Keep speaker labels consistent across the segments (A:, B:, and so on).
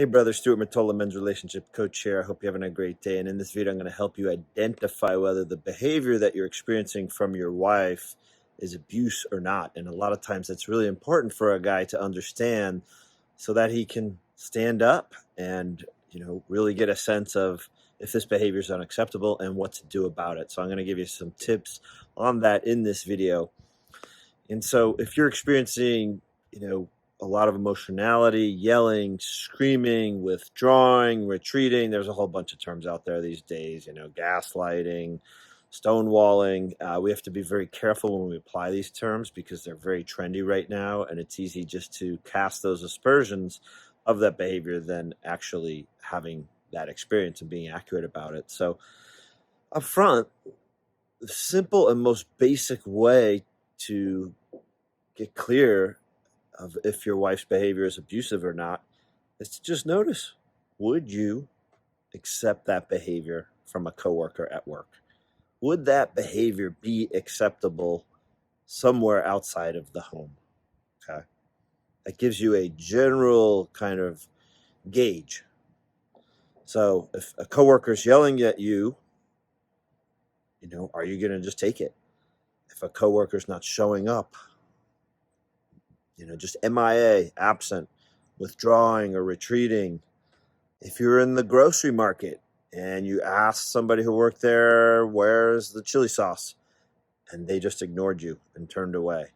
A: Hey brother, Stuart Matola, men's relationship coach here. I hope you're having a great day. And in this video, I'm going to help you identify whether the behavior that you're experiencing from your wife is abuse or not. And a lot of times it's really important for a guy to understand so that he can stand up and, really get a sense of if this behavior is unacceptable and what to do about it. So I'm going to give you some tips on that in this video. And so if you're experiencing, a lot of emotionality, yelling, screaming, withdrawing, retreating, there's a whole bunch of terms out there these days, gaslighting, stonewalling. We have to be very careful when we apply these terms because they're very trendy right now. And it's easy just to cast those aspersions of that behavior than actually having that experience and being accurate about it. So up front, the simple and most basic way to get clear of if your wife's behavior is abusive or not is to just notice, would you accept that behavior from a coworker at work? Would that behavior be acceptable somewhere outside of the home? Okay. That gives you a general kind of gauge. So if a coworker is yelling at you, are you going to just take it? If a coworker is not showing up, just MIA, absent, withdrawing or retreating. If you're in the grocery market and you ask somebody who worked there, where's the chili sauce? And they just ignored you and turned away.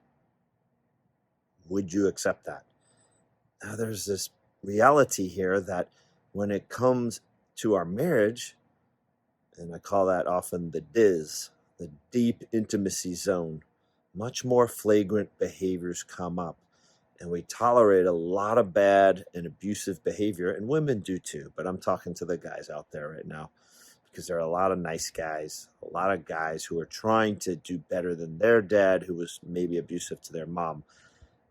A: Would you accept that? Now there's this reality here that when it comes to our marriage, and I call that often the DIZ, the deep intimacy zone, much more flagrant behaviors come up. And we tolerate a lot of bad and abusive behavior, and women do too. But I'm talking to the guys out there right now because there are a lot of nice guys, a lot of guys who are trying to do better than their dad, who was maybe abusive to their mom.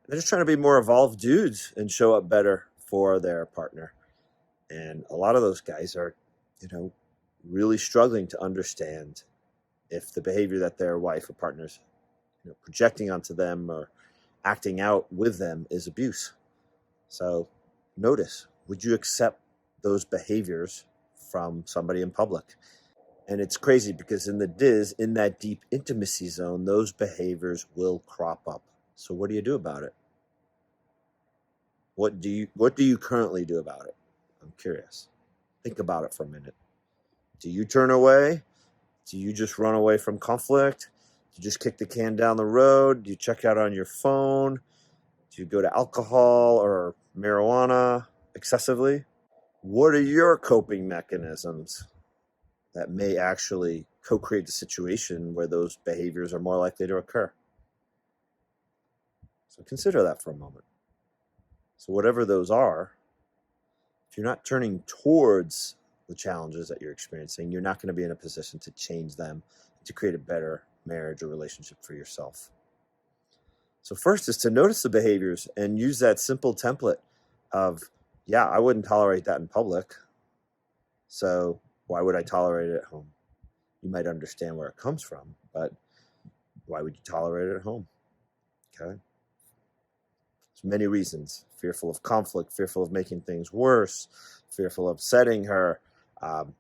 A: They're just trying to be more evolved dudes and show up better for their partner. And a lot of those guys are, really struggling to understand if the behavior that their wife or partner's, projecting onto them or acting out with them is abuse. So notice, would you accept those behaviors from somebody in public? And it's crazy because in the DIZ, in that deep intimacy zone, those behaviors will crop up. So what do you do about it? What do you currently do about it? I'm curious. Think about it for a minute. Do you turn away? Do you just run away from conflict? Do you just kick the can down the road? Do you check out on your phone? Do you go to alcohol or marijuana excessively? What are your coping mechanisms that may actually co-create the situation where those behaviors are more likely to occur? So consider that for a moment. So whatever those are, if you're not turning towards the challenges that you're experiencing, you're not going to be in a position to change them, to create a better marriage or relationship for yourself. So first is to notice the behaviors and use that simple template of, yeah, I wouldn't tolerate that in public. So why would I tolerate it at home? You might understand where it comes from, but why would you tolerate it at home? Okay. There's many reasons. Fearful of conflict, fearful of making things worse, fearful of upsetting her,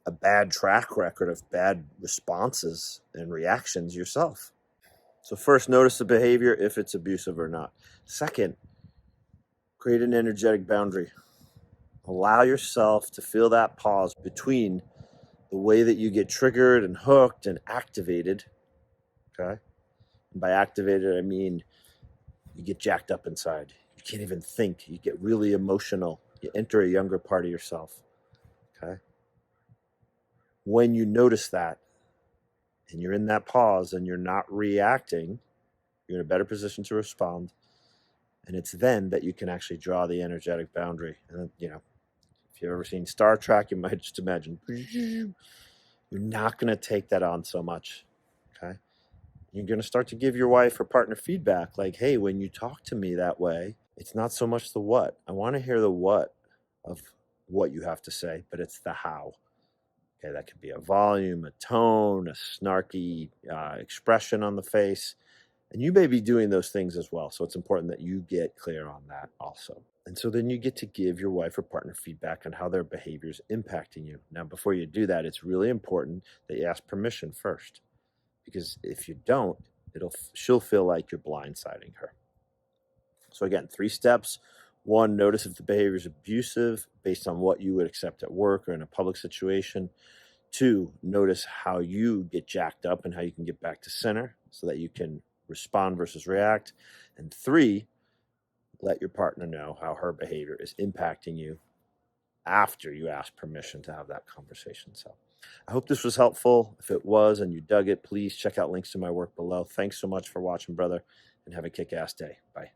A: a bad track record of bad responses and reactions yourself. So first, notice the behavior, if it's abusive or not. Second, create an energetic boundary. Allow yourself to feel that pause between the way that you get triggered and hooked and activated. Okay? And by activated, I mean you get jacked up inside. You can't even think. You get really emotional. You enter a younger part of yourself. Okay? When you notice that, and you're in that pause and you're not reacting, you're in a better position to respond. And it's then that you can actually draw the energetic boundary. And, if you've ever seen Star Trek, you might just imagine you're not going to take that on so much. Okay. You're going to start to give your wife or partner feedback like, hey, when you talk to me that way, it's not so much the what. I want to hear the what of what you have to say, but it's the how. Okay, that could be a volume, a tone, a snarky expression on the face. And you may be doing those things as well. So it's important that you get clear on that also. And so then you get to give your wife or partner feedback on how their behavior is impacting you. Now, before you do that, it's really important that you ask permission first, because if you don't, she'll feel like you're blindsiding her. So again, 3 steps. 1, notice if the behavior is abusive based on what you would accept at work or in a public situation. 2, notice how you get jacked up and how you can get back to center so that you can respond versus react. And 3, let your partner know how her behavior is impacting you after you ask permission to have that conversation. So I hope this was helpful. If it was and you dug it, please check out links to my work below. Thanks so much for watching, brother, and have a kick-ass day. Bye.